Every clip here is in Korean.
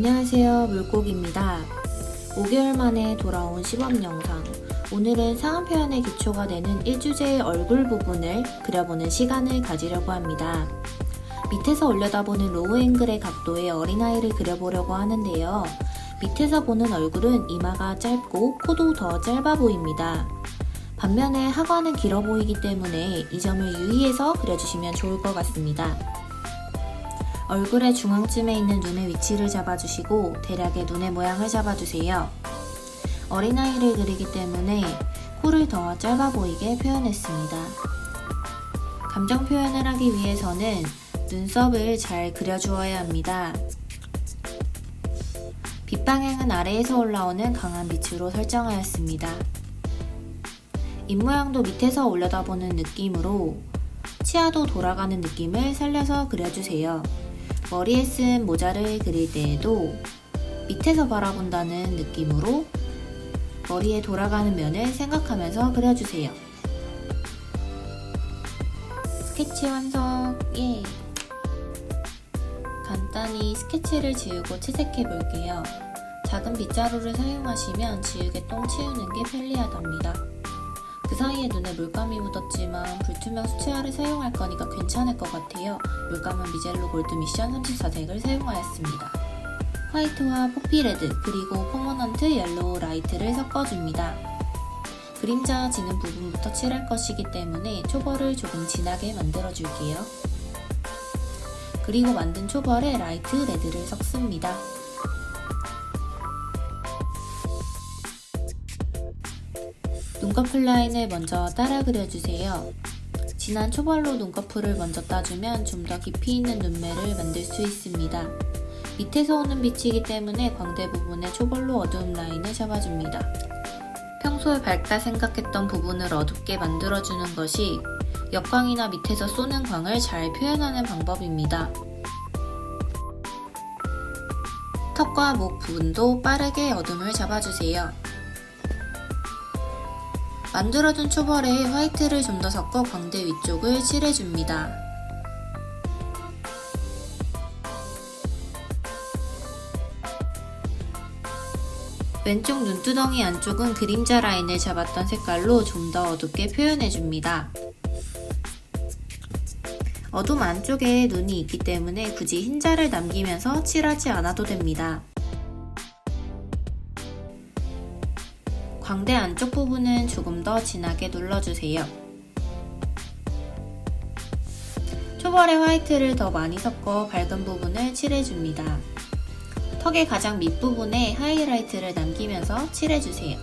안녕하세요, 물고기입니다. 5개월 만에 돌아온 시범 영상. 오늘은 상한 표현의 기초가 되는 1주제의 얼굴 부분을 그려보는 시간을 가지려고 합니다. 밑에서 올려다보는 로우 앵글의 각도의 어린아이를 그려보려고 하는데요. 밑에서 보는 얼굴은 이마가 짧고 코도 더 짧아 보입니다. 반면에 하관은 길어 보이기 때문에 이 점을 유의해서 그려주시면 좋을 것 같습니다. 얼굴의 중앙쯤에 있는 눈의 위치를 잡아주시고 대략의 눈의 모양을 잡아주세요. 어린아이를 그리기 때문에 코를 더 짧아 보이게 표현했습니다. 감정 표현을 하기 위해서는 눈썹을 잘 그려주어야 합니다. 빛 방향은 아래에서 올라오는 강한 빛으로 설정하였습니다. 입모양도 밑에서 올려다보는 느낌으로 치아도 돌아가는 느낌을 살려서 그려주세요. 머리에 쓴 모자를 그릴 때에도 밑에서 바라본다는 느낌으로 머리에 돌아가는 면을 생각하면서 그려주세요. 스케치 완성! 예! 간단히 스케치를 지우고 채색해 볼게요. 작은 빗자루를 사용하시면 지우개 똥 치우는 게 편리하답니다. 그 사이에 눈에 물감이 묻었지만 불투명 수채화를 사용할 거니까 괜찮을 것 같아요. 물감은 미젤로 골드 미션 34색을 사용하였습니다. 화이트와 포피레드 그리고 퍼머넌트 옐로우 라이트를 섞어줍니다. 그림자 지는 부분부터 칠할 것이기 때문에 초벌을 조금 진하게 만들어줄게요. 그리고 만든 초벌에 라이트 레드를 섞습니다. 눈꺼풀 라인을 먼저 따라 그려주세요. 진한 초벌로 눈꺼풀을 먼저 따주면 좀 더 깊이 있는 눈매를 만들 수 있습니다. 밑에서 오는 빛이기 때문에 광대 부분에 초벌로 어두운 라인을 잡아줍니다. 평소에 밝다 생각했던 부분을 어둡게 만들어주는 것이 역광이나 밑에서 쏘는 광을 잘 표현하는 방법입니다. 턱과 목 부분도 빠르게 어둠을 잡아주세요. 만들어둔 초벌에 화이트를 좀 더 섞어 광대 위쪽을 칠해줍니다. 왼쪽 눈두덩이 안쪽은 그림자 라인을 잡았던 색깔로 좀 더 어둡게 표현해줍니다. 어둠 안쪽에 눈이 있기 때문에 굳이 흰자를 남기면서 칠하지 않아도 됩니다. 광대 안쪽 부분은 조금 더 진하게 눌러주세요. 초벌에 화이트를 더 많이 섞어 밝은 부분을 칠해줍니다. 턱의 가장 밑부분에 하이라이트를 남기면서 칠해주세요.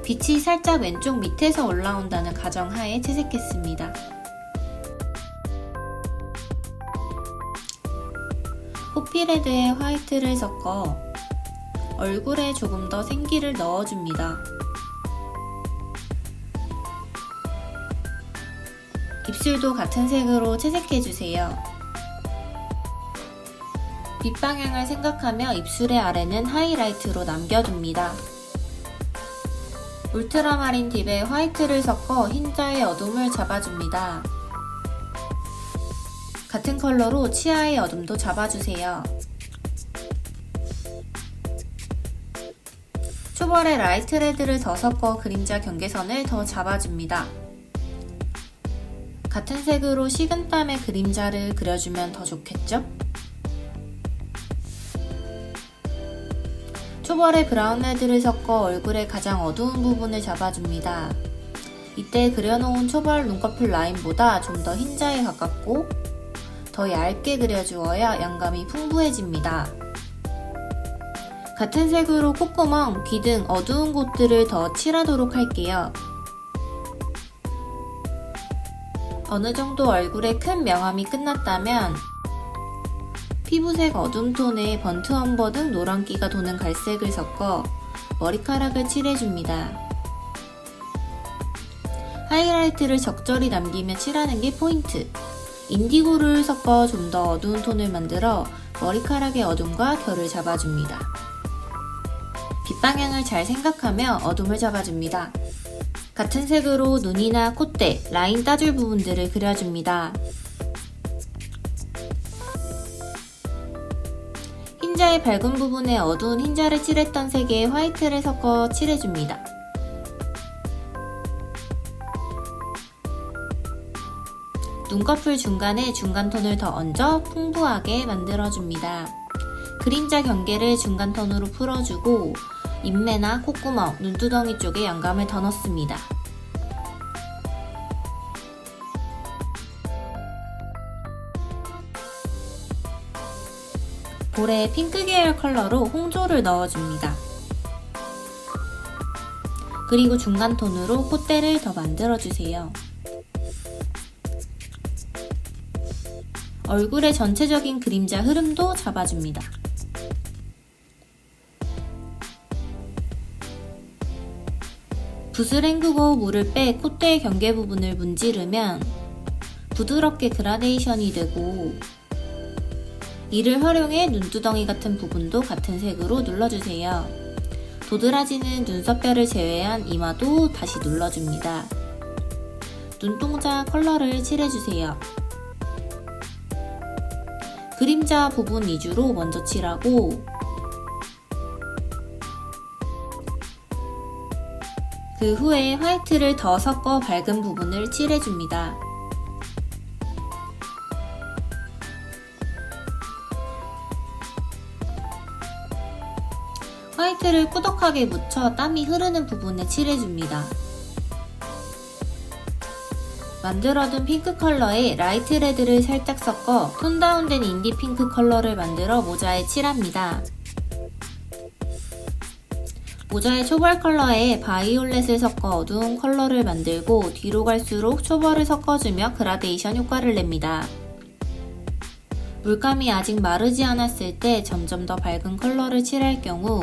빛이 살짝 왼쪽 밑에서 올라온다는 가정하에 채색했습니다. 포피레드에 화이트를 섞어 얼굴에 조금 더 생기를 넣어줍니다. 입술도 같은 색으로 채색해주세요. 빛 방향을 생각하며 입술의 아래는 하이라이트로 남겨둡니다. 울트라마린 딥에 화이트를 섞어 흰자의 어둠을 잡아줍니다. 같은 컬러로 치아의 어둠도 잡아주세요. 초벌에 라이트 레드를 더 섞어 그림자 경계선을 더 잡아줍니다. 같은 색으로 식은땀의 그림자를 그려주면 더 좋겠죠? 초벌에 브라운 레드를 섞어 얼굴의 가장 어두운 부분을 잡아줍니다. 이때 그려놓은 초벌 눈꺼풀 라인보다 좀 더 흰자에 가깝고 더 얇게 그려주어야 양감이 풍부해집니다. 같은 색으로 콧구멍, 귀 등 어두운 곳들을 더 칠하도록 할게요. 어느 정도 얼굴에 큰 명암이 끝났다면 피부색 어둠 톤에 번트 엄버 등 노란기가 도는 갈색을 섞어 머리카락을 칠해줍니다. 하이라이트를 적절히 남기며 칠하는 게 포인트. 인디고를 섞어 좀 더 어두운 톤을 만들어 머리카락의 어둠과 결을 잡아줍니다. 빛 방향을 잘 생각하며 어둠을 잡아줍니다. 같은 색으로 눈이나 콧대, 라인 따줄 부분들을 그려줍니다. 그림자의 밝은 부분에 어두운 흰자를 칠했던 색에 화이트를 섞어 칠해줍니다. 눈꺼풀 중간에 중간톤을 더 얹어 풍부하게 만들어줍니다. 그림자 경계를 중간톤으로 풀어주고 입매나 콧구멍, 눈두덩이 쪽에 영감을 더 넣습니다. 볼에 핑크 계열 컬러로 홍조를 넣어줍니다. 그리고 중간톤으로 콧대를 더 만들어주세요. 얼굴의 전체적인 그림자 흐름도 잡아줍니다. 붓을 헹구고 물을 빼 콧대 경계 부분을 문지르면 부드럽게 그라데이션이 되고, 이를 활용해 눈두덩이 같은 부분도 같은 색으로 눌러주세요. 도드라지는 눈썹뼈를 제외한 이마도 다시 눌러줍니다. 눈동자 컬러를 칠해주세요. 그림자 부분 위주로 먼저 칠하고, 그 후에 화이트를 더 섞어 밝은 부분을 칠해줍니다. 화이트를 꾸덕하게 묻혀 땀이 흐르는 부분에 칠해줍니다. 만들어둔 핑크 컬러에 라이트 레드를 살짝 섞어 톤 다운된 인디 핑크 컬러를 만들어 모자에 칠합니다. 모자의 초벌 컬러에 바이올렛을 섞어 어두운 컬러를 만들고 뒤로 갈수록 초벌을 섞어주며 그라데이션 효과를 냅니다. 물감이 아직 마르지 않았을 때 점점 더 밝은 컬러를 칠할 경우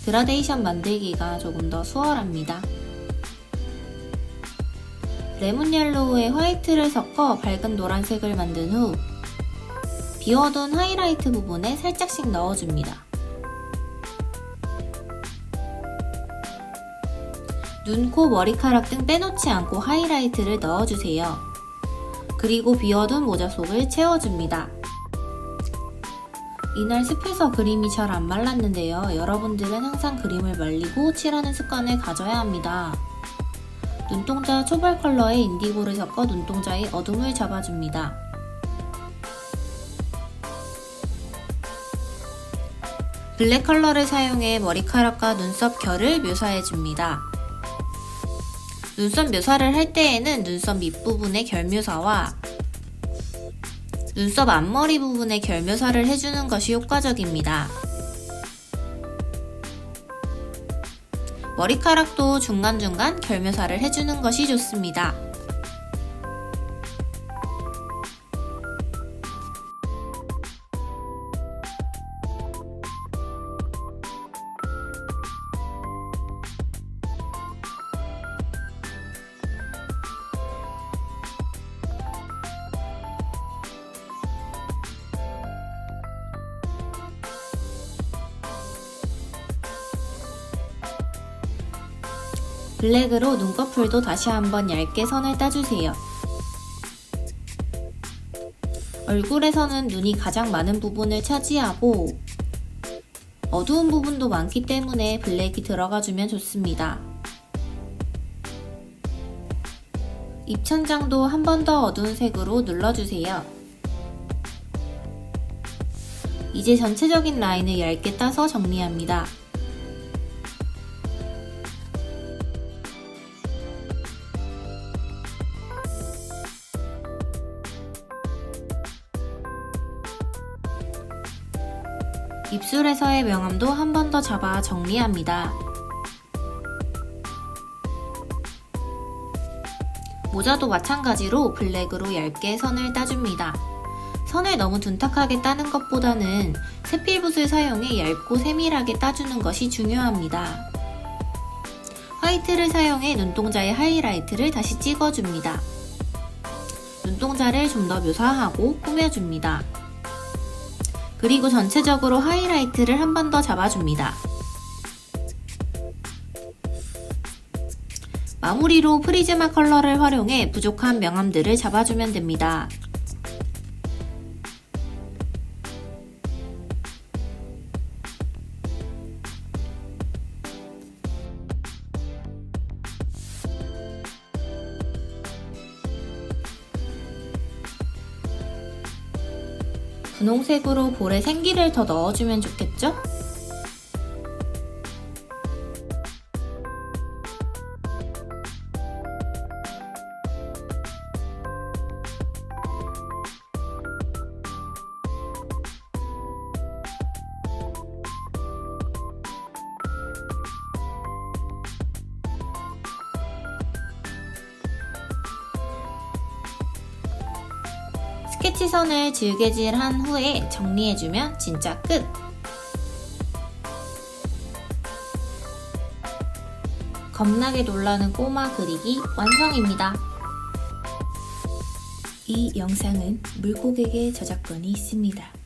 그라데이션 만들기가 조금 더 수월합니다. 레몬 옐로우에 화이트를 섞어 밝은 노란색을 만든 후 비워둔 하이라이트 부분에 살짝씩 넣어줍니다. 눈, 코, 머리카락 등 빼놓지 않고 하이라이트를 넣어주세요. 그리고 비워둔 모자 속을 채워줍니다. 이날 습해서 그림이 잘 안 말랐는데요. 여러분들은 항상 그림을 말리고 칠하는 습관을 가져야 합니다. 눈동자 초벌 컬러에 인디고를 섞어 눈동자의 어둠을 잡아줍니다. 블랙 컬러를 사용해 머리카락과 눈썹 결을 묘사해줍니다. 눈썹 묘사를 할 때에는 눈썹 밑부분의 결 묘사와 눈썹 앞머리 부분의 결 묘사를 해주는 것이 효과적입니다. 머리카락도 중간중간 결 묘사를 해주는 것이 좋습니다. 블랙으로 눈꺼풀도 다시 한번 얇게 선을 따주세요. 얼굴에서는 눈이 가장 많은 부분을 차지하고 어두운 부분도 많기 때문에 블랙이 들어가주면 좋습니다. 입천장도 한 번 더 어두운 색으로 눌러주세요. 이제 전체적인 라인을 얇게 따서 정리합니다. 입술에서의 명암도 한 번 더 잡아 정리합니다. 모자도 마찬가지로 블랙으로 얇게 선을 따줍니다. 선을 너무 둔탁하게 따는 것보다는 세필붓을 사용해 얇고 세밀하게 따주는 것이 중요합니다. 화이트를 사용해 눈동자에 하이라이트를 다시 찍어줍니다. 눈동자를 좀 더 묘사하고 꾸며줍니다. 그리고 전체적으로 하이라이트를 한 번 더 잡아줍니다. 마무리로 프리즈마 컬러를 활용해 부족한 명암들을 잡아주면 됩니다. 분홍색으로 볼에 생기를 더 넣어주면 좋겠죠? 스케치선을 질개질한 후에 정리해주면 진짜 끝! 겁나게 놀라는 꼬마 그리기 완성입니다. 이 영상은 물고객의 저작권이 있습니다.